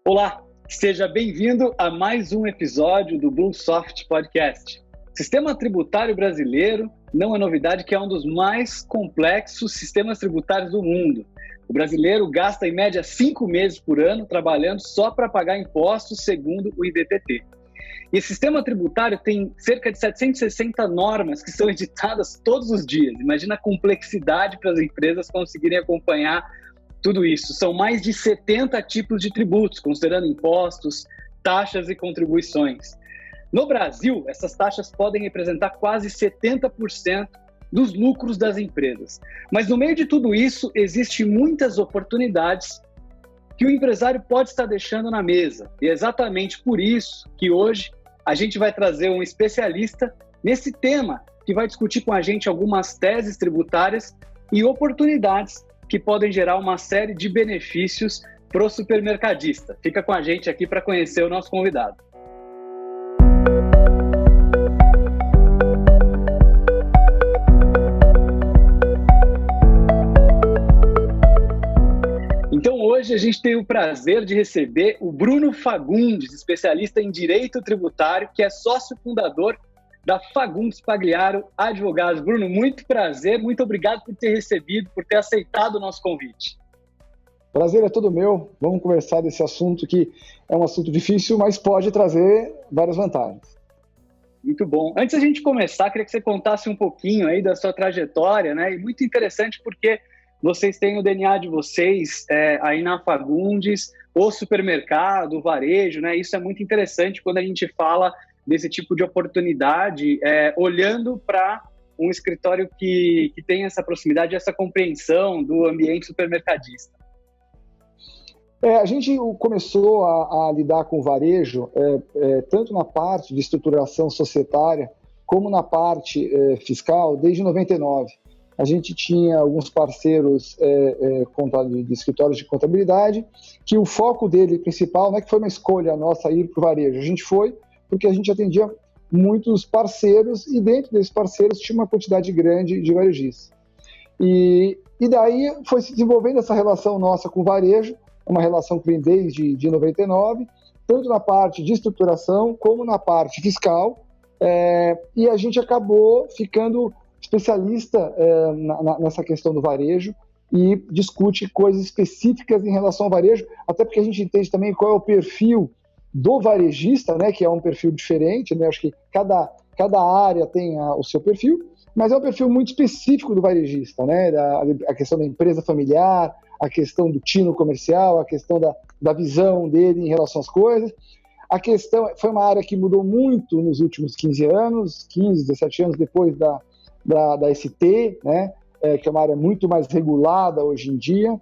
Olá, seja bem-vindo a mais um episódio do BlueSoft Podcast. O sistema tributário brasileiro não é novidade que é um dos mais complexos sistemas tributários do mundo. O brasileiro gasta em média 5 meses por ano trabalhando só para pagar impostos, segundo o IBPT. E esse sistema tributário tem cerca de 760 normas que são editadas todos os dias. Imagina a complexidade para as empresas conseguirem acompanhar tudo isso. São mais de 70 tipos de tributos, considerando impostos, taxas e contribuições. No Brasil, essas taxas podem representar quase 70% dos lucros das empresas. Mas no meio de tudo isso, existem muitas oportunidades que o empresário pode estar deixando na mesa. E é exatamente por isso que hoje a gente vai trazer um especialista nesse tema, que vai discutir com a gente algumas teses tributárias e oportunidades que podem gerar uma série de benefícios para o supermercadista. Fica com a gente aqui para conhecer o nosso convidado. Então hoje a gente tem o prazer de receber o Bruno Fagundes, especialista em Direito Tributário, que é sócio fundador da Fagundes Pagliaro Advogados. Bruno, muito prazer, muito obrigado por ter recebido, por ter aceitado o nosso convite. Prazer é todo meu. Vamos conversar desse assunto que é um assunto difícil, mas pode trazer várias vantagens. Muito bom. Antes da gente começar, queria que você contasse um pouquinho aí da sua trajetória, né? E muito interessante porque vocês têm o DNA de vocês aí na Fagundes, o supermercado, o varejo, né? Isso é muito interessante quando a gente fala desse tipo de oportunidade, olhando para um escritório que tem essa proximidade, essa compreensão do ambiente supermercadista. A gente começou a lidar com o varejo, tanto na parte de estruturação societária, como na parte fiscal, desde 99. A gente tinha alguns parceiros de escritórios de contabilidade, que o foco dele principal, não é que foi uma escolha nossa ir para o varejo, a gente foi porque a gente atendia muitos parceiros e dentro desses parceiros tinha uma quantidade grande de varejistas. E daí foi se desenvolvendo essa relação nossa com o varejo, uma relação que vem desde 99, tanto na parte de estruturação como na parte fiscal, e a gente acabou ficando especialista nessa questão do varejo e discute coisas específicas em relação ao varejo, até porque a gente entende também qual é o perfil do varejista, né, que é um perfil diferente, né, acho que cada área tem o seu perfil, mas é um perfil muito específico do varejista, né, a questão da empresa familiar, a questão do tino comercial, a questão da visão dele em relação às coisas. A questão foi uma área que mudou muito nos últimos 15 anos, 15, 17 anos depois da ST, né, que é uma área muito mais regulada hoje em dia,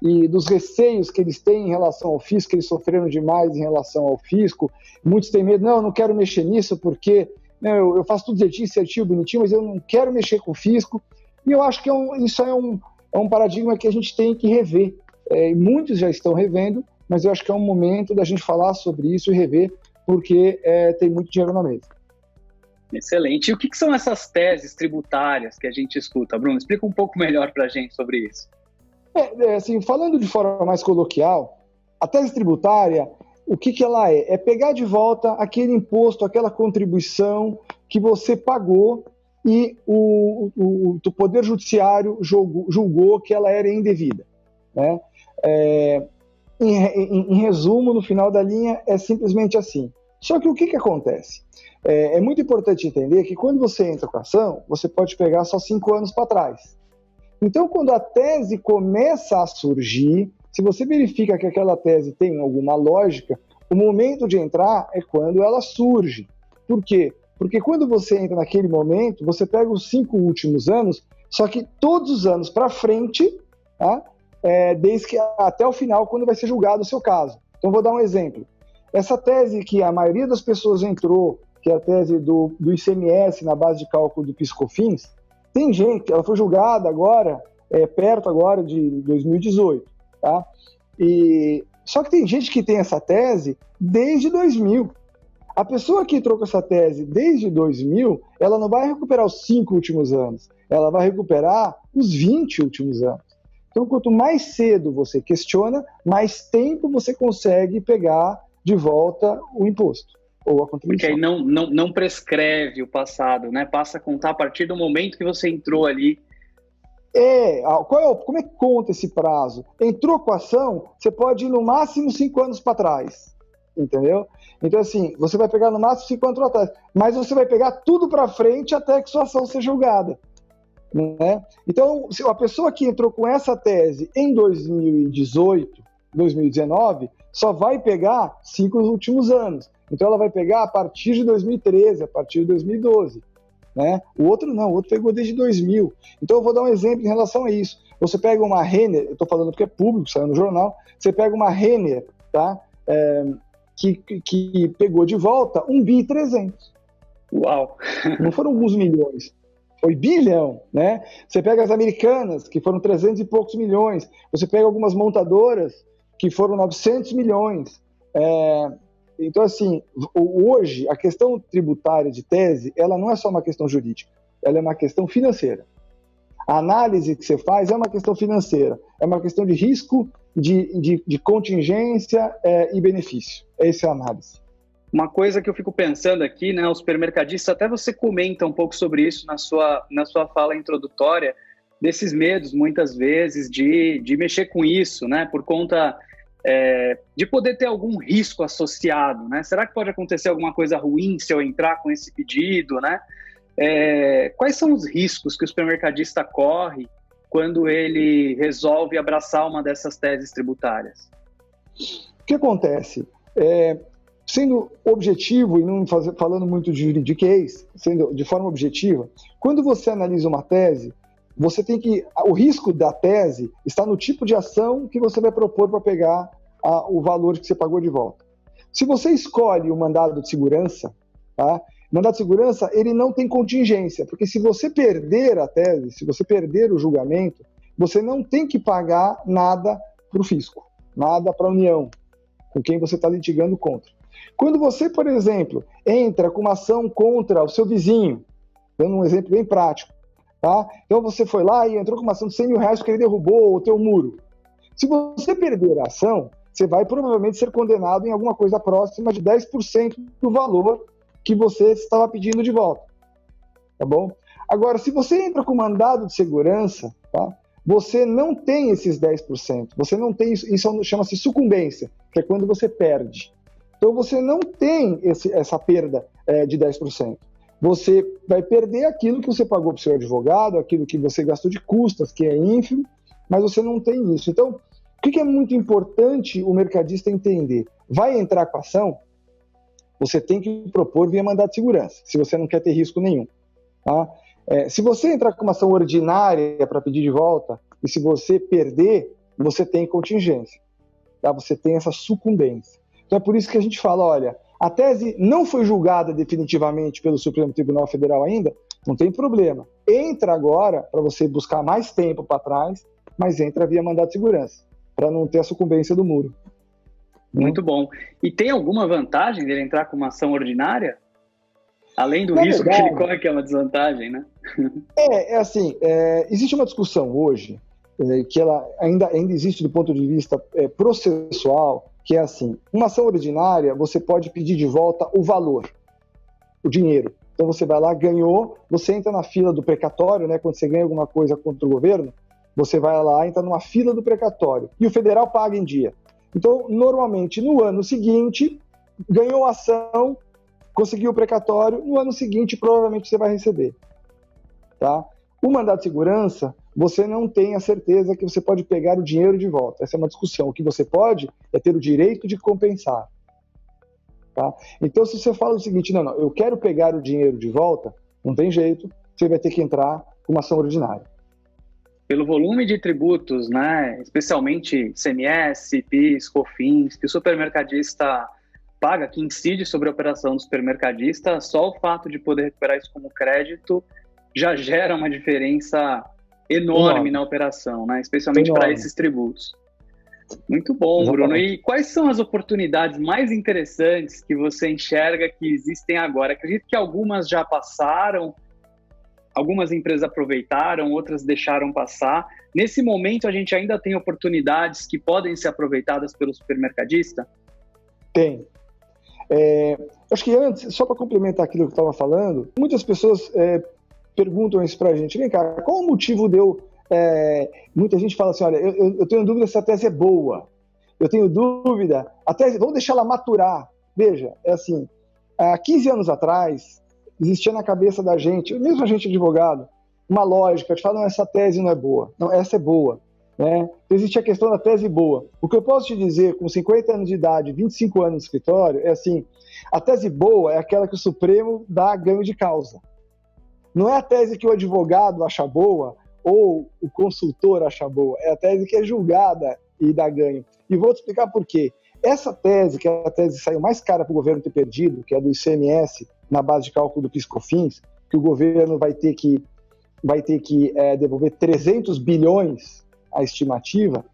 e dos receios que eles têm em relação ao fisco, eles sofreram demais em relação ao fisco. Muitos têm medo, não quero mexer nisso porque eu faço tudo certinho, bonitinho, mas eu não quero mexer com o fisco. E eu acho que isso é um paradigma que a gente tem que rever. Muitos já estão revendo, mas eu acho que é um momento da gente falar sobre isso e rever, porque tem muito dinheiro na mesa. Excelente. E o que são essas teses tributárias que a gente escuta, Bruno? Explica um pouco melhor para a gente sobre isso. Assim, falando de forma mais coloquial, a tese tributária, o que ela é? É pegar de volta aquele imposto, aquela contribuição que você pagou e o Poder Judiciário julgou que ela era indevida, né? Em resumo, no final da linha, é simplesmente assim. Só que o que acontece? É muito importante entender que quando você entra com a ação, você pode pegar só 5 anos para trás. Então, quando a tese começa a surgir, se você verifica que aquela tese tem alguma lógica, o momento de entrar é quando ela surge. Por quê? Porque quando você entra naquele momento, você pega os 5 últimos anos, só que todos os anos para frente, tá? Desde que até o final, quando vai ser julgado o seu caso. Então, vou dar um exemplo. Essa tese que a maioria das pessoas entrou, que é a tese do ICMS na base de cálculo do PIS/COFINS, tem gente, ela foi julgada agora, perto agora de 2018, tá? Só que tem gente que tem essa tese desde 2000. A pessoa que entrou com essa tese desde 2000, ela não vai recuperar os 5 últimos anos, ela vai recuperar os 20 últimos anos. Então, quanto mais cedo você questiona, mais tempo você consegue pegar de volta o imposto ou a contribuição. Porque aí não prescreve o passado, né? Passa a contar a partir do momento que você entrou ali. Como é que conta esse prazo? Entrou com a ação, você pode ir no máximo 5 anos para trás, entendeu? Então, assim, você vai pegar no máximo 5 anos para trás, mas você vai pegar tudo para frente até que sua ação seja julgada. Né? Então, se a pessoa que entrou com essa tese em 2018, 2019, só vai pegar 5 últimos anos. Então, ela vai pegar a partir de 2013, a partir de 2012. Né? O outro não, o outro pegou desde 2000. Então, eu vou dar um exemplo em relação a isso. Você pega uma Renner, eu estou falando porque é público, saiu no jornal, você pega uma Renner, tá? Que pegou de volta 1,3 bilhão. Uau! Não foram alguns milhões. Foi bilhão, né? Você pega as americanas, que foram 300 e poucos milhões. Você pega algumas montadoras, que foram 900 milhões. Então, assim, hoje, a questão tributária de tese, ela não é só uma questão jurídica, ela é uma questão financeira. A análise que você faz é uma questão financeira, é uma questão de risco, de contingência e benefício. Essa é a análise. Uma coisa que eu fico pensando aqui, né, os supermercadistas, até você comenta um pouco sobre isso na sua fala introdutória, desses medos, muitas vezes, de mexer com isso, né, por conta de poder ter algum risco associado, né? Será que pode acontecer alguma coisa ruim se eu entrar com esse pedido, né? Quais são os riscos que o supermercadista corre quando ele resolve abraçar uma dessas teses tributárias? O que acontece? Sendo objetivo e não falando muito de juridiquês, sendo de forma objetiva, quando você analisa uma tese, você tem que... O risco da tese está no tipo de ação que você vai propor para pegar o valor que você pagou de volta. Se você escolhe o mandado de segurança, tá? O mandado de segurança, ele não tem contingência, porque se você perder a tese, se você perder o julgamento, você não tem que pagar nada para o fisco, nada para a União, com quem você está litigando contra. Quando você, por exemplo, entra com uma ação contra o seu vizinho, dando um exemplo bem prático, tá? Então você foi lá e entrou com uma ação de 100 mil reais porque ele derrubou o teu muro. Se você perder a ação, você vai provavelmente ser condenado em alguma coisa próxima de 10% do valor que você estava pedindo de volta. Tá bom? Agora, se você entra com mandado de segurança, tá? Você não tem esses 10%. Você não tem isso chama-se sucumbência, que é quando você perde. Então você não tem essa perda de 10%. Você vai perder aquilo que você pagou para o seu advogado, aquilo que você gastou de custas, que é ínfimo, mas você não tem isso. Então, o que é muito importante o mercadista entender? Vai entrar com a ação, você tem que propor via mandado de segurança, se você não quer ter risco nenhum. Tá? Se você entrar com uma ação ordinária para pedir de volta, e se você perder, você tem contingência. Tá? Você tem essa sucumbência. Então é por isso que a gente fala, olha, a tese não foi julgada definitivamente pelo Supremo Tribunal Federal ainda, não tem problema. Entra agora para você buscar mais tempo para trás, mas entra via mandado de segurança, para não ter a sucumbência do muro. Muito bom. E tem alguma vantagem dele entrar com uma ação ordinária? Além do risco que ele corre, que é uma desvantagem, né? Existe uma discussão hoje, que ela ainda existe do ponto de vista processual, que é assim, uma ação ordinária, você pode pedir de volta o valor, o dinheiro. Então você vai lá, ganhou, você entra na fila do precatório, né? Quando você ganha alguma coisa contra o governo, você vai lá, entra numa fila do precatório, e o federal paga em dia. Então, normalmente, no ano seguinte, ganhou a ação, conseguiu o precatório, no ano seguinte, provavelmente você vai receber. Tá? O mandado de segurança, você não tem a certeza que você pode pegar o dinheiro de volta. Essa é uma discussão. O que você pode é ter o direito de compensar. Tá? Então, se você fala o seguinte, não, eu quero pegar o dinheiro de volta, não tem jeito, você vai ter que entrar com uma ação ordinária. Pelo volume de tributos, né, especialmente ICMS, PIS, COFINS, que o supermercadista paga, que incide sobre a operação do supermercadista, só o fato de poder recuperar isso como crédito já gera uma diferença enorme na operação, né, especialmente para esses tributos. Muito bom, exatamente. Bruno. E quais são as oportunidades mais interessantes que você enxerga que existem agora? Acredito que algumas já passaram, algumas empresas aproveitaram, outras deixaram passar. Nesse momento, a gente ainda tem oportunidades que podem ser aproveitadas pelo supermercadista? Tem. Acho que antes, só para complementar aquilo que eu estava falando, muitas pessoas perguntam isso para a gente. Vem cá, qual o motivo muita gente fala assim, olha, eu tenho dúvida se a tese é boa. Eu tenho dúvida, a tese, vamos deixar ela maturar. Veja, é assim, há 15 anos atrás, existia na cabeça da gente, mesmo a gente advogado, uma lógica de falar, não, essa tese não é boa, não, essa é boa. Né? Então, existe a questão da tese boa. O que eu posso te dizer, com 50 anos de idade, 25 anos no escritório, é assim, a tese boa é aquela que o Supremo dá ganho de causa. Não é a tese que o advogado acha boa ou o consultor acha boa, é a tese que é julgada e dá ganho. E vou te explicar por quê. Essa tese, que é a tese que saiu mais cara para o governo ter perdido, que é do ICMS, na base de cálculo do PIS/COFINS, que o governo vai ter que devolver 300 bilhões a estimativa,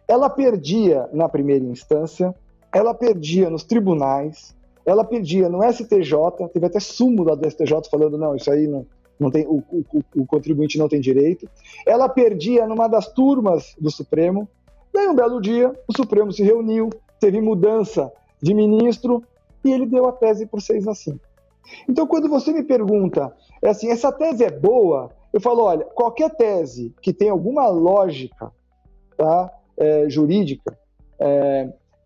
ela perdia na primeira instância, ela perdia nos tribunais, ela perdia no STJ, teve até súmula do STJ falando, não, isso aí não tem, o contribuinte não tem direito, ela perdia numa das turmas do Supremo, daí um belo dia o Supremo se reuniu, teve mudança de ministro e ele deu a tese por 6-5. Então, quando você me pergunta, essa tese é boa, eu falo, olha, qualquer tese que tenha alguma lógica, tá, jurídica,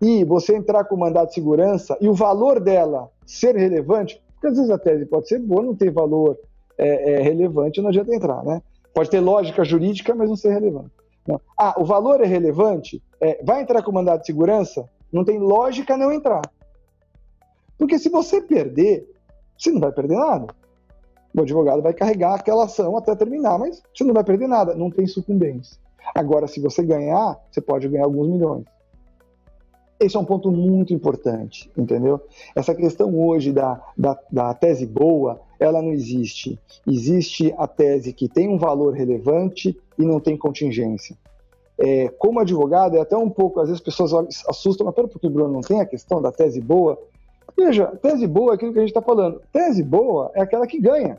e você entrar com mandado de segurança e o valor dela ser relevante, porque às vezes a tese pode ser boa, não tem valor relevante, não adianta entrar, né? Pode ter lógica jurídica, mas não ser relevante. Não. O valor é relevante, vai entrar com mandado de segurança, não tem lógica não entrar. Porque se você perder, você não vai perder nada. O advogado vai carregar aquela ação até terminar, mas você não vai perder nada, não tem sucumbência. Agora, se você ganhar, você pode ganhar alguns milhões. Esse é um ponto muito importante, entendeu? Essa questão hoje da tese boa, ela não existe. Existe a tese que tem um valor relevante e não tem contingência. Como advogado, é até um pouco, às vezes as pessoas assustam, mas pera, porque o Bruno não tem a questão da tese boa? Veja, tese boa é aquilo que a gente está falando. Tese boa é aquela que ganha.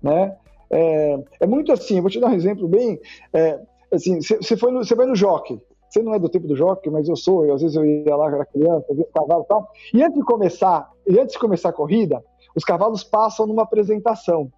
Né? É muito assim, eu vou te dar um exemplo bem... assim, você vai no jockey. Você não é do tempo do jockey, mas eu sou. Às vezes eu ia lá, era criança, ver o cavalo e tal. E antes de começar a corrida, os cavalos passam numa apresentação.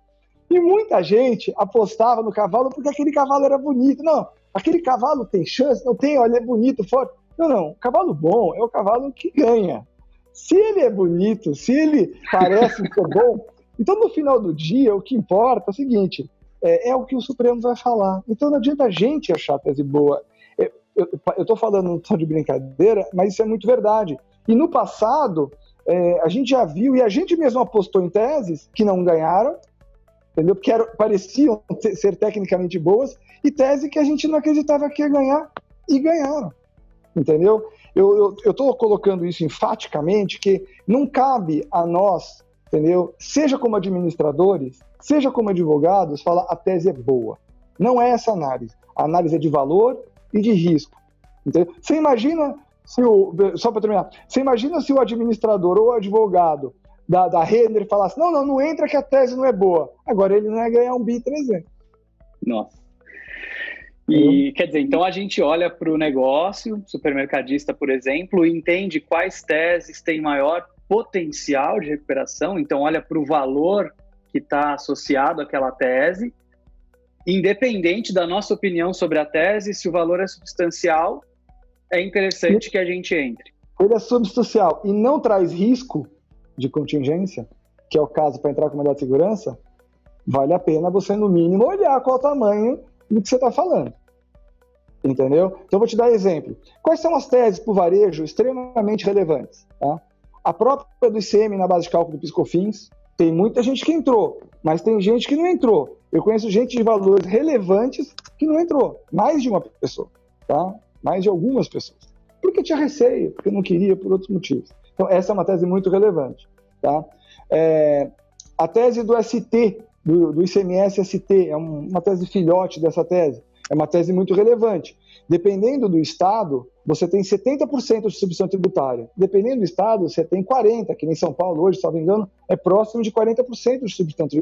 E muita gente apostava no cavalo porque aquele cavalo era bonito. Não, aquele cavalo tem chance? Não tem, olha, é bonito, forte. Não, o cavalo bom é o cavalo que ganha. Se ele é bonito, se ele parece ser bom, então no final do dia o que importa é o seguinte, é o que o Supremo vai falar. Então não adianta a gente achar a tese boa. Eu estou falando não só de brincadeira, mas isso é muito verdade. E no passado, a gente já viu, e a gente mesmo apostou em teses que não ganharam, entendeu? Porque pareciam ser tecnicamente boas, e tese que a gente não acreditava que ia ganhar, e ganharam. Entendeu? Eu estou colocando isso enfaticamente, que não cabe a nós, entendeu? Seja como administradores, seja como advogados, falar a tese é boa. Não é essa análise. A análise é de valor e de risco. Entendeu? Você imagina, só para terminar, você imagina se o administrador ou o advogado da Renner falasse, não entra que a tese não é boa. Agora ele não ia ganhar um bi 300. Nossa. E, quer dizer, então a gente olha para o negócio, supermercadista, por exemplo, e entende quais teses têm maior potencial de recuperação, então olha para o valor que está associado àquela tese, independente da nossa opinião sobre a tese, se o valor é substancial, é interessante que a gente entre. Ele é substancial e não traz risco de contingência, que é o caso para entrar com mandado de segurança, vale a pena você, no mínimo, olhar qual é o tamanho do que você está falando. Entendeu? Então, eu vou te dar exemplo. Quais são as teses para o varejo extremamente relevantes? Tá? A própria do ICM na base de cálculo do PIS/COFINS, tem muita gente que entrou, mas tem gente que não entrou. Eu conheço gente de valores relevantes que não entrou. Mais de uma pessoa, tá? Mais de algumas pessoas. Porque tinha receio, porque não queria, por outros motivos. Então, essa é uma tese muito relevante. Tá? A tese do ST, do ICMS-ST, é uma tese filhote dessa tese. É uma tese muito relevante. Dependendo do estado, você tem 70% de substituição tributária. Dependendo do estado, você tem 40%, que nem São Paulo hoje, se não me engano, é próximo de 40%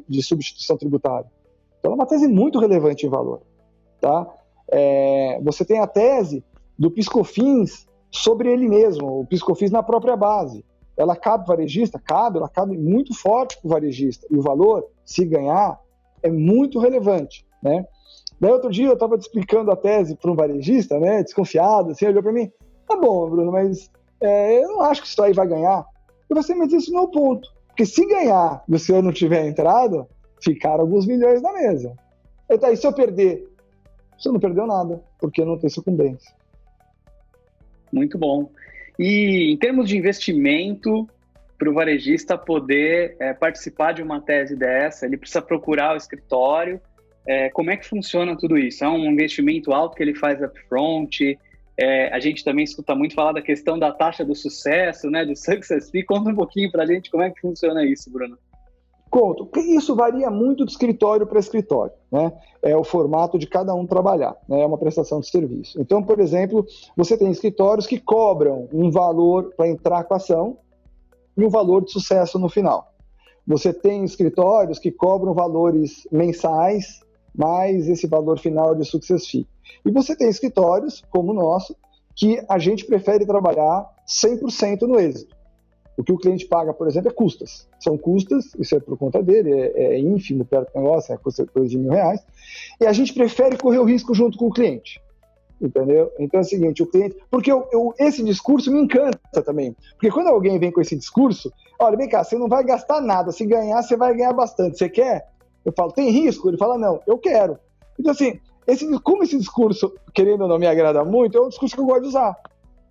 de substituição tributária. Então é uma tese muito relevante em valor. Tá? Você tem a tese do PiscoFins sobre ele mesmo, o PiscoFins na própria base. Ela cabe para o varejista? Cabe, ela cabe muito forte para o varejista. E o valor, se ganhar, é muito relevante, né? Daí outro dia eu estava explicando a tese para um varejista, né, desconfiado, assim, olhou para mim, tá bom, Bruno, mas eu não acho que isso aí vai ganhar. Eu falei assim, mas isso não é o ponto. Porque se ganhar e o senhor não tiver entrado, ficaram alguns milhões na mesa. E se eu perder? Você não perdeu nada, porque não tem sucumbência. Muito bom. E em termos de investimento, para o varejista poder participar de uma tese dessa, ele precisa procurar o escritório. Como é que funciona tudo isso? É um investimento alto que ele faz upfront? A gente também escuta muito falar da questão da taxa do sucesso, né, do success fee. Conta um pouquinho para a gente como é que funciona isso, Bruno. Conto. Isso varia muito de escritório para escritório, né? É o formato de cada um trabalhar, né? É uma prestação de serviço. Então, por exemplo, você tem escritórios que cobram um valor para entrar com a ação e um valor de sucesso no final. Você tem escritórios que cobram valores mensais mais esse valor final de success fee. E você tem escritórios, como o nosso, que a gente prefere trabalhar 100% no êxito. O que o cliente paga, por exemplo, é custas. São custas, isso é por conta dele, é ínfimo perto do negócio, custa coisa de R$1.000. E a gente prefere correr o risco junto com o cliente. Entendeu? Então é o seguinte, o cliente... Porque esse discurso me encanta também. Porque quando alguém vem com esse discurso, olha, vem cá, você não vai gastar nada. Se ganhar, você vai ganhar bastante. Você quer? Eu falo, tem risco? Ele fala, não, eu quero. Então assim, como esse discurso, querendo ou não, me agrada muito, é um discurso que eu gosto de usar.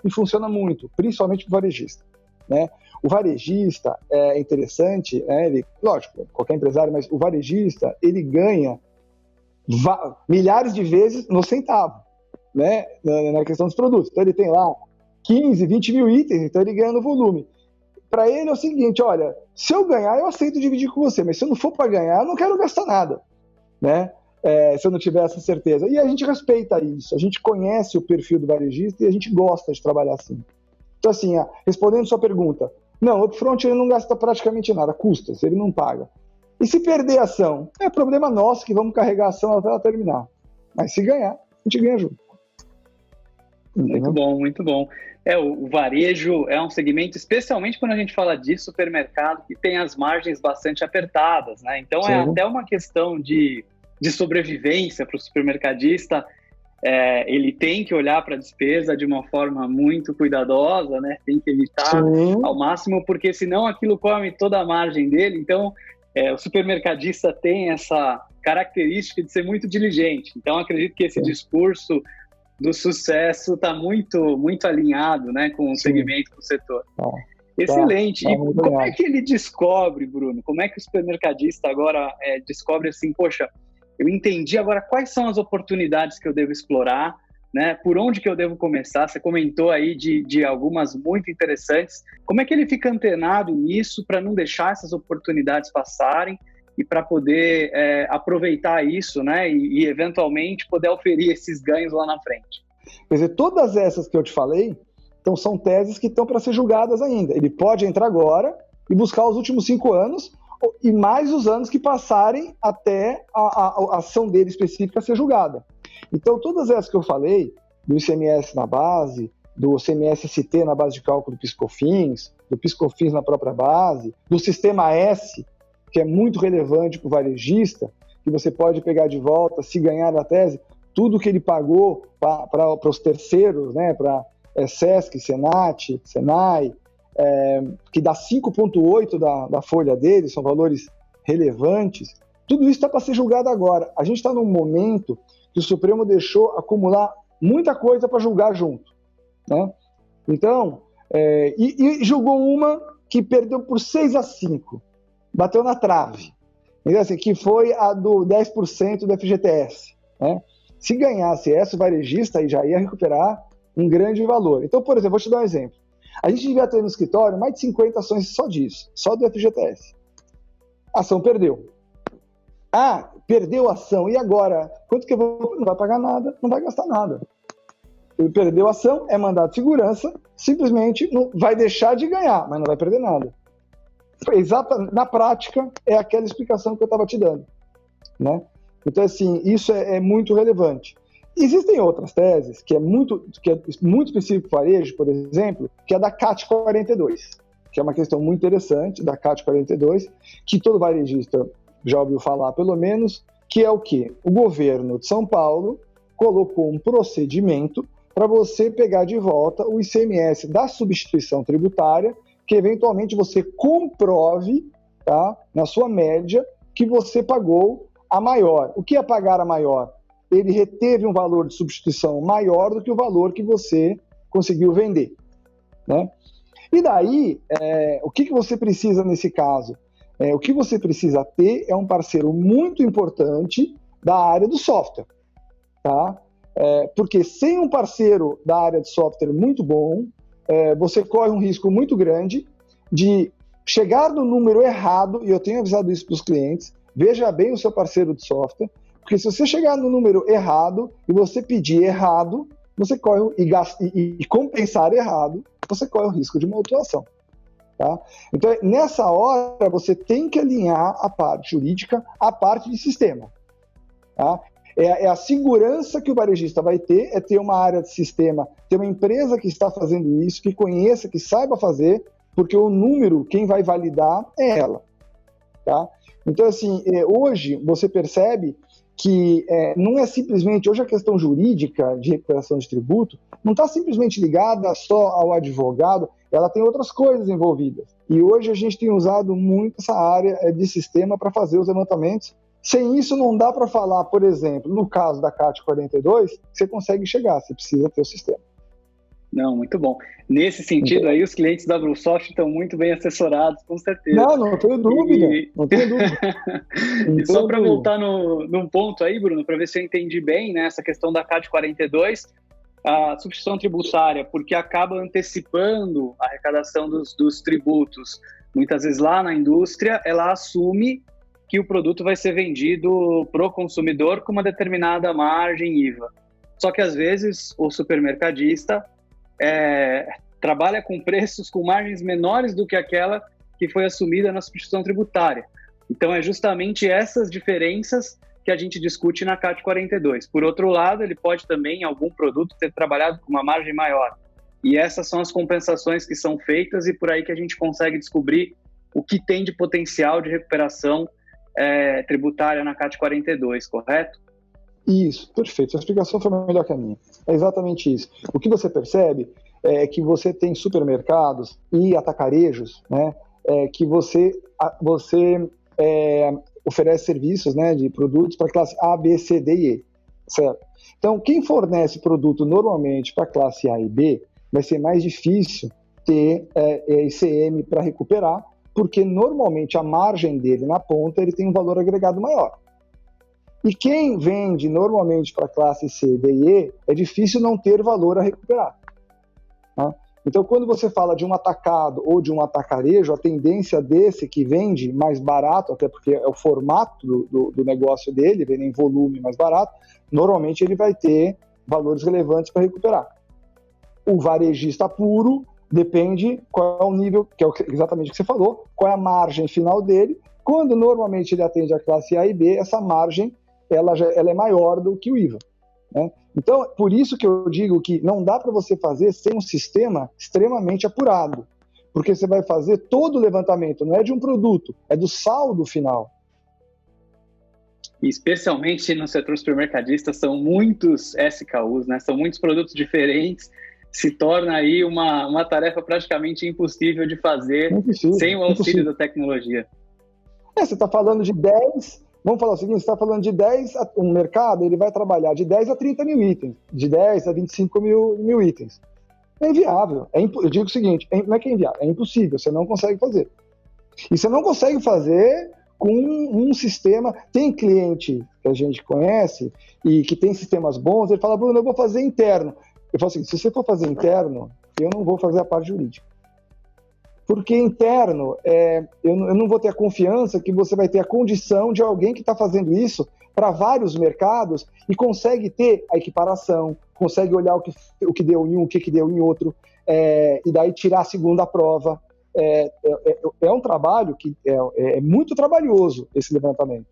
E funciona muito, principalmente para o varejista. Né? O varejista é interessante, né? Ele, lógico, qualquer empresário, mas o varejista, ele ganha milhares de vezes no centavo, né? Na questão dos produtos. Então ele tem lá 15, 20 mil itens, então ele ganha no volume. Para ele é o seguinte, olha, se eu ganhar, eu aceito dividir com você, mas se eu não for para ganhar, eu não quero gastar nada, né? Se eu não tiver essa certeza. E a gente respeita isso, a gente conhece o perfil do varejista e a gente gosta de trabalhar assim. Então assim, respondendo sua pergunta, não, o upfront ele não gasta praticamente nada, custas, ele não paga. E se perder a ação, é problema nosso que vamos carregar a ação até ela terminar. Mas se ganhar, a gente ganha junto. Muito bom, muito bom. O varejo é um segmento, especialmente quando a gente fala de supermercado, que tem as margens bastante apertadas, né? Então Sim. É até uma questão de sobrevivência para o supermercadista. Ele tem que olhar para a despesa de uma forma muito cuidadosa, né? Tem que evitar ao máximo, porque senão aquilo come toda a margem dele. Então, o supermercadista tem essa característica de ser muito diligente. Então, acredito que esse discurso do sucesso está muito, muito alinhado, né, com o segmento, com o setor. Excelente. E como é que ele descobre, Bruno? Como é que o supermercadista agora descobre assim, poxa, eu entendi agora quais são as oportunidades que eu devo explorar, né? Por onde que eu devo começar? Você comentou aí de algumas muito interessantes. Como é que ele fica antenado nisso para não deixar essas oportunidades passarem e para poder aproveitar isso, né? E eventualmente poder oferir esses ganhos lá na frente? Quer dizer, todas essas que eu te falei, então são teses que estão para ser julgadas ainda. Ele pode entrar agora e buscar os últimos 5 anos e mais os anos que passarem até a ação dele específica ser julgada. Então, todas essas que eu falei, do ICMS na base, do CMS-ST na base de cálculo do PiscoFins, do PiscoFins na própria base, do Sistema S, que é muito relevante para o varejista, que você pode pegar de volta, se ganhar na tese, tudo que ele pagou para os terceiros, né, para Sesc, Senat, Senai, que dá 5,8 da folha dele, são valores relevantes, tudo isso está para ser julgado agora. A gente está num momento que o Supremo deixou acumular muita coisa para julgar junto, né? Então, e julgou uma que perdeu por 6-5, bateu na trave, então, assim, que foi a do 10% do FGTS, né? Se ganhasse essa, o varejista aí já ia recuperar um grande valor. Então, por exemplo, vou te dar um exemplo. A gente devia ter no escritório mais de 50 ações só disso, só do FGTS. A ação perdeu. Perdeu a ação, e agora? Quanto que eu vou? Não vai pagar nada, não vai gastar nada. Ele perdeu a ação, é mandado de segurança, simplesmente vai deixar de ganhar, mas não vai perder nada. Na prática, é aquela explicação que eu estava te dando, né? Então, assim, isso é muito relevante. Existem outras teses, que é muito específico para varejo, por exemplo, que é da CAT 42, que é uma questão muito interessante, da CAT 42, que todo varejista já ouviu falar, pelo menos, que é o quê? O governo de São Paulo colocou um procedimento para você pegar de volta o ICMS da substituição tributária, que eventualmente você comprove, tá, na sua média, que você pagou a maior. O que é pagar a maior? Ele reteve um valor de substituição maior do que o valor que você conseguiu vender, né? E daí, o que você precisa nesse caso? O que você precisa ter é um parceiro muito importante da área do software, tá? Porque sem um parceiro da área de software muito bom, você corre um risco muito grande de chegar no número errado, e eu tenho avisado isso para os clientes, veja bem o seu parceiro de software, porque se você chegar no número errado e você pedir errado, você corre e compensar errado, você corre o risco de uma autuação. Tá? Então, nessa hora, você tem que alinhar a parte jurídica à parte de sistema. Tá? É a segurança que o varejista vai ter, é ter uma área de sistema, ter uma empresa que está fazendo isso, que conheça, que saiba fazer, porque o número, quem vai validar é ela. Tá? Então, assim, hoje você percebe que não é simplesmente, hoje a questão jurídica de recuperação de tributo não está simplesmente ligada só ao advogado, ela tem outras coisas envolvidas. E hoje a gente tem usado muito essa área de sistema para fazer os levantamentos. Sem isso não dá para falar, por exemplo, no caso da CAT 42, você consegue chegar, você precisa ter o sistema. Não, muito bom. Nesse sentido aí, os clientes da BlueSoft estão muito bem assessorados, com certeza. Não tenho dúvida. Não tenho dúvida. E só para voltar num ponto aí, Bruno, para ver se eu entendi bem, né, essa questão da CAT 42, a substituição tributária, porque acaba antecipando a arrecadação dos tributos. Muitas vezes lá na indústria, ela assume que o produto vai ser vendido para o consumidor com uma determinada margem IVA. Só que às vezes o supermercadista trabalha com preços com margens menores do que aquela que foi assumida na substituição tributária. Então é justamente essas diferenças que a gente discute na CAT 42. Por outro lado, ele pode também, em algum produto, ter trabalhado com uma margem maior. E essas são as compensações que são feitas e por aí que a gente consegue descobrir o que tem de potencial de recuperação tributária na CAT 42, correto? Isso, perfeito. A explicação foi melhor que a minha. É exatamente isso. O que você percebe é que você tem supermercados e atacarejos, né, que você oferece serviços, né, de produtos para classe A, B, C, D e E, certo? Então, quem fornece produto normalmente para classe A e B, vai ser mais difícil ter ICM para recuperar, porque normalmente a margem dele na ponta ele tem um valor agregado maior. E quem vende normalmente para classe C, D e E, é difícil não ter valor a recuperar. Tá? Então, quando você fala de um atacado ou de um atacarejo, a tendência desse que vende mais barato, até porque é o formato do negócio dele, vende em volume mais barato, normalmente ele vai ter valores relevantes para recuperar. O varejista puro depende qual é o nível, que é exatamente o que você falou, qual é a margem final dele. Quando normalmente ele atende a classe A e B, essa margem ela é maior do que o IVA. Né? Então, por isso que eu digo que não dá para você fazer sem um sistema extremamente apurado, porque você vai fazer todo o levantamento, não é de um produto, é do saldo final. Especialmente no setor supermercadista, são muitos SKUs, né? São muitos produtos diferentes, se torna aí uma tarefa praticamente impossível de fazer sem o auxílio da tecnologia. Você está falando de 10, vamos falar o seguinte, você está falando de 10, um mercado ele vai trabalhar de 10 a 30 mil itens, de 10 a 25 mil itens. É inviável. Eu digo o seguinte, não é que é inviável, é impossível, você não consegue fazer. E você não consegue fazer com um sistema. Tem cliente que a gente conhece e que tem sistemas bons, ele fala, Bruno, eu vou fazer interno. Eu falo assim, se você for fazer interno, eu não vou fazer a parte jurídica. Porque interno, eu não vou ter a confiança que você vai ter a condição de alguém que está fazendo isso para vários mercados e consegue ter a equiparação, consegue olhar o que deu em um, o que deu em outro, e daí tirar a segunda prova. É um trabalho que é muito trabalhoso, esse levantamento.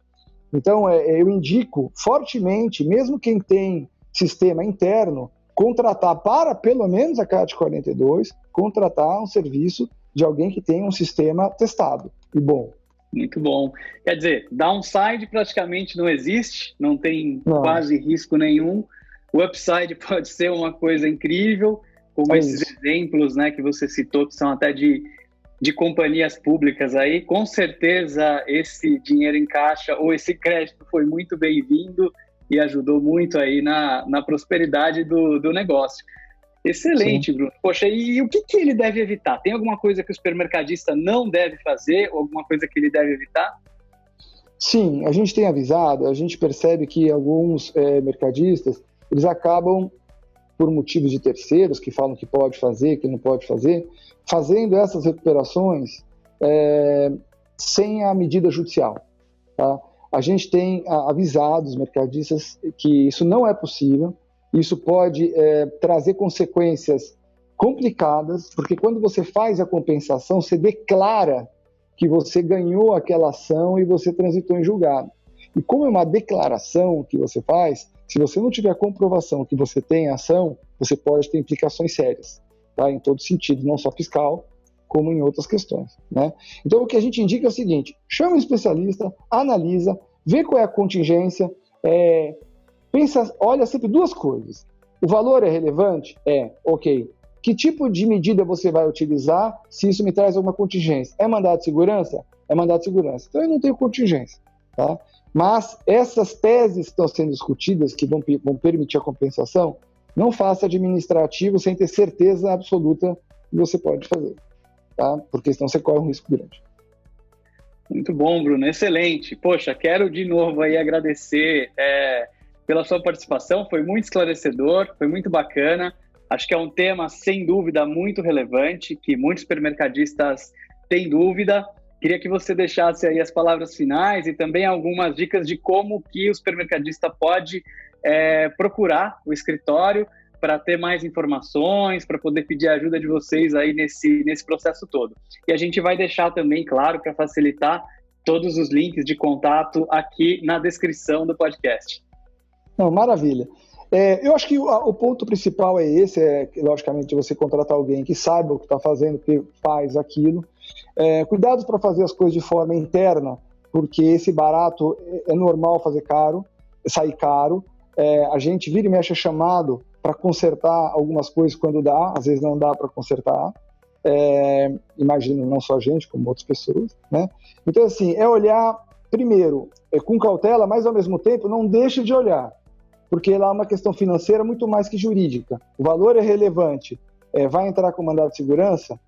Então, eu indico fortemente, mesmo quem tem sistema interno, contratar para, pelo menos a CAT 42, contratar um serviço de alguém que tenha um sistema testado e bom. Muito bom. Quer dizer, downside praticamente não existe, não tem quase risco nenhum. O upside pode ser uma coisa incrível, como esses exemplos, né, que você citou, que são até de companhias públicas aí. Com certeza esse dinheiro em caixa ou esse crédito foi muito bem-vindo e ajudou muito aí na prosperidade do negócio. Excelente, sim. Bruno. Poxa, e o que ele deve evitar? Tem alguma coisa que o supermercadista não deve fazer ou alguma coisa que ele deve evitar? Sim, a gente tem avisado, a gente percebe que alguns mercadistas, eles acabam, por motivos de terceiros, que falam que pode fazer, que não pode fazer, fazendo essas recuperações sem a medida judicial. Tá? A gente tem avisado os mercadistas que isso não é possível. Isso pode trazer consequências complicadas, porque quando você faz a compensação, você declara que você ganhou aquela ação e você transitou em julgado. E como é uma declaração que você faz, se você não tiver comprovação que você tem a ação, você pode ter implicações sérias, tá? Em todo sentido, não só fiscal, como em outras questões, né? Então, o que a gente indica é o seguinte: chama um especialista, analisa, vê qual é a contingência, olha sempre duas coisas. O valor é relevante? Ok. Que tipo de medida você vai utilizar se isso me traz alguma contingência? É mandado de segurança? É mandado de segurança. Então eu não tenho contingência. Tá? Mas essas teses que estão sendo discutidas, que vão permitir a compensação, não faça administrativo sem ter certeza absoluta que você pode fazer. Tá? Porque senão você corre um risco grande. Muito bom, Bruno. Excelente. Poxa, quero de novo aí agradecer pela sua participação, foi muito esclarecedor, foi muito bacana. Acho que é um tema, sem dúvida, muito relevante, que muitos supermercadistas têm dúvida. Queria que você deixasse aí as palavras finais e também algumas dicas de como que o supermercadista pode procurar o escritório para ter mais informações, para poder pedir a ajuda de vocês aí nesse processo todo. E a gente vai deixar também, claro, para facilitar, todos os links de contato aqui na descrição do podcast. Não, maravilha. Eu acho que o ponto principal é esse, logicamente, você contratar alguém que saiba o que está fazendo, que faz aquilo. Cuidado para fazer as coisas de forma interna, porque esse barato é normal sair caro. A gente vira e mexe chamado para consertar algumas coisas quando dá, às vezes não dá para consertar. Imagino, não só a gente, como outras pessoas, né? Então, assim, olhar primeiro com cautela, mas ao mesmo tempo não deixe de olhar, porque lá é uma questão financeira muito mais que jurídica. O valor é relevante, vai entrar com mandado de segurança,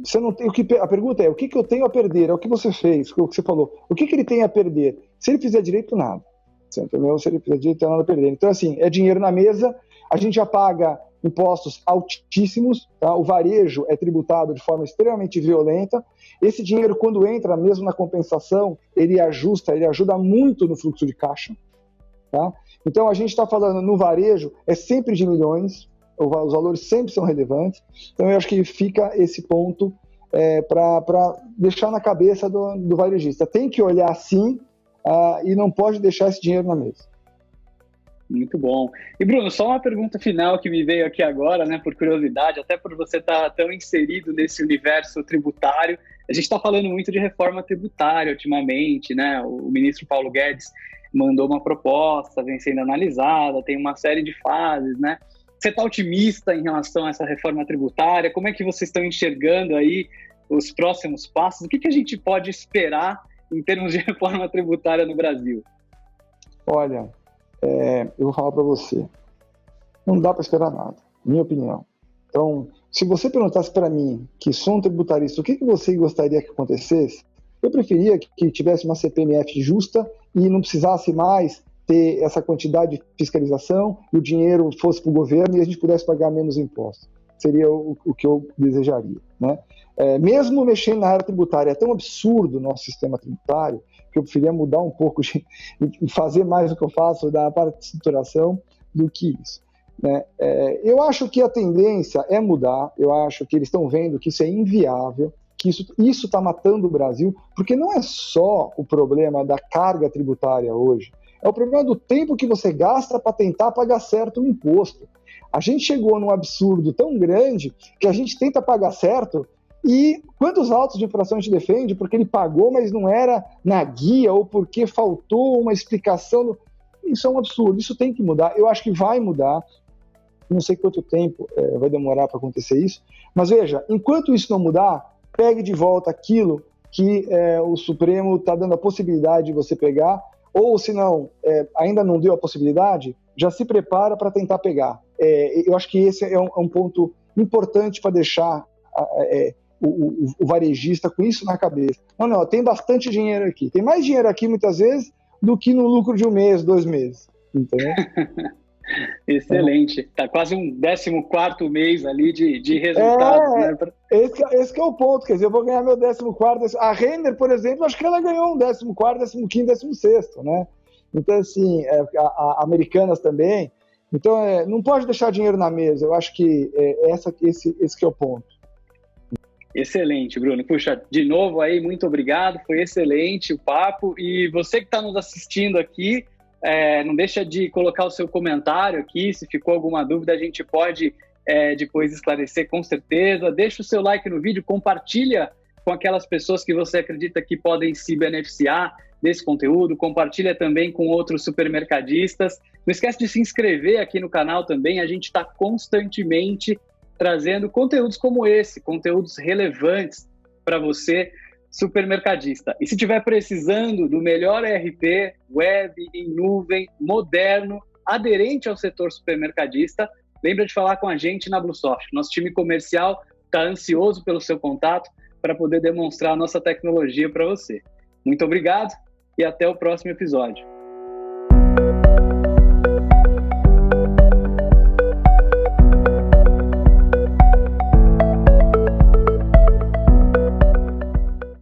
você não tem, a pergunta é, o que eu tenho a perder? É o que você fez, o que você falou. O que ele tem a perder? Se ele fizer direito, nada. Você entendeu? Se ele fizer direito, não tem nada a perder. Então, assim, é dinheiro na mesa, a gente já paga impostos altíssimos, tá? O varejo é tributado de forma extremamente violenta. Esse dinheiro, quando entra, mesmo na compensação, ele ajuda muito no fluxo de caixa. Tá? Então, a gente está falando no varejo, é sempre de milhões, os valores sempre são relevantes. Então, eu acho que fica esse ponto para deixar na cabeça do varejista. Tem que olhar sim e não pode deixar esse dinheiro na mesa. Muito bom. E, Bruno, só uma pergunta final que me veio aqui agora, né, por curiosidade, até por você estar tão inserido nesse universo tributário. A gente está falando muito de reforma tributária ultimamente, né? O ministro Paulo Guedes mandou uma proposta, vem sendo analisada, tem uma série de fases, né? Você está otimista em relação a essa reforma tributária? Como é que vocês estão enxergando aí os próximos passos? O que a gente pode esperar em termos de reforma tributária no Brasil? Olha, eu vou falar para você, não dá para esperar nada, minha opinião. Então, se você perguntasse para mim, que sou um tributarista, o que você gostaria que acontecesse, eu preferia que tivesse uma CPMF justa e não precisasse mais ter essa quantidade de fiscalização e o dinheiro fosse para o governo e a gente pudesse pagar menos impostos. seria o que eu desejaria, né? Mesmo mexendo na área tributária, é tão absurdo o nosso sistema tributário que eu preferia mudar um pouco e fazer mais o que eu faço da parte de estruturação do que isso, né? Eu acho que a tendência é mudar, eu acho que eles estão vendo que isso é inviável, que isso está matando o Brasil, porque não é só o problema da carga tributária hoje, é o problema do tempo que você gasta para tentar pagar certo o imposto. A gente chegou num absurdo tão grande que a gente tenta pagar certo e quantos autos de infração a gente defende porque ele pagou, mas não era na guia ou porque faltou uma explicação. Isso é um absurdo, isso tem que mudar. Eu acho que vai mudar, não sei quanto tempo vai demorar para acontecer isso, mas veja, enquanto isso não mudar, pegue de volta aquilo que o Supremo está dando a possibilidade de você pegar, ou se não, ainda não deu a possibilidade, já se prepara para tentar pegar. Eu acho que esse é um ponto importante para deixar o varejista com isso na cabeça. Não, tem bastante dinheiro aqui. Tem mais dinheiro aqui, muitas vezes, do que no lucro de 1 mês, 2 meses. Entendeu? Excelente. Está quase um 14º mês ali de resultados, né? Esse que é o ponto. Quer dizer, eu vou ganhar meu 14º. A Renner, por exemplo, acho que ela ganhou um 14º, 15º, 16º, né? Então, assim, a Americanas também. Então, não pode deixar dinheiro na mesa. Eu acho que esse que é o ponto. Excelente, Bruno. Puxa, de novo aí, muito obrigado. Foi excelente o papo. E você que está nos assistindo aqui, não deixa de colocar o seu comentário aqui. Se ficou alguma dúvida, a gente pode depois esclarecer com certeza. Deixa o seu like no vídeo, compartilha com aquelas pessoas que você acredita que podem se beneficiar desse conteúdo. Compartilha também com outros supermercadistas. Não esquece de se inscrever aqui no canal também. A gente está constantemente trazendo conteúdos como esse, conteúdos relevantes para você, supermercadista. E se estiver precisando do melhor ERP, web, em nuvem, moderno, aderente ao setor supermercadista, lembra de falar com a gente na Bluesoft. Nosso time comercial está ansioso pelo seu contato para poder demonstrar a nossa tecnologia para você. Muito obrigado e até o próximo episódio.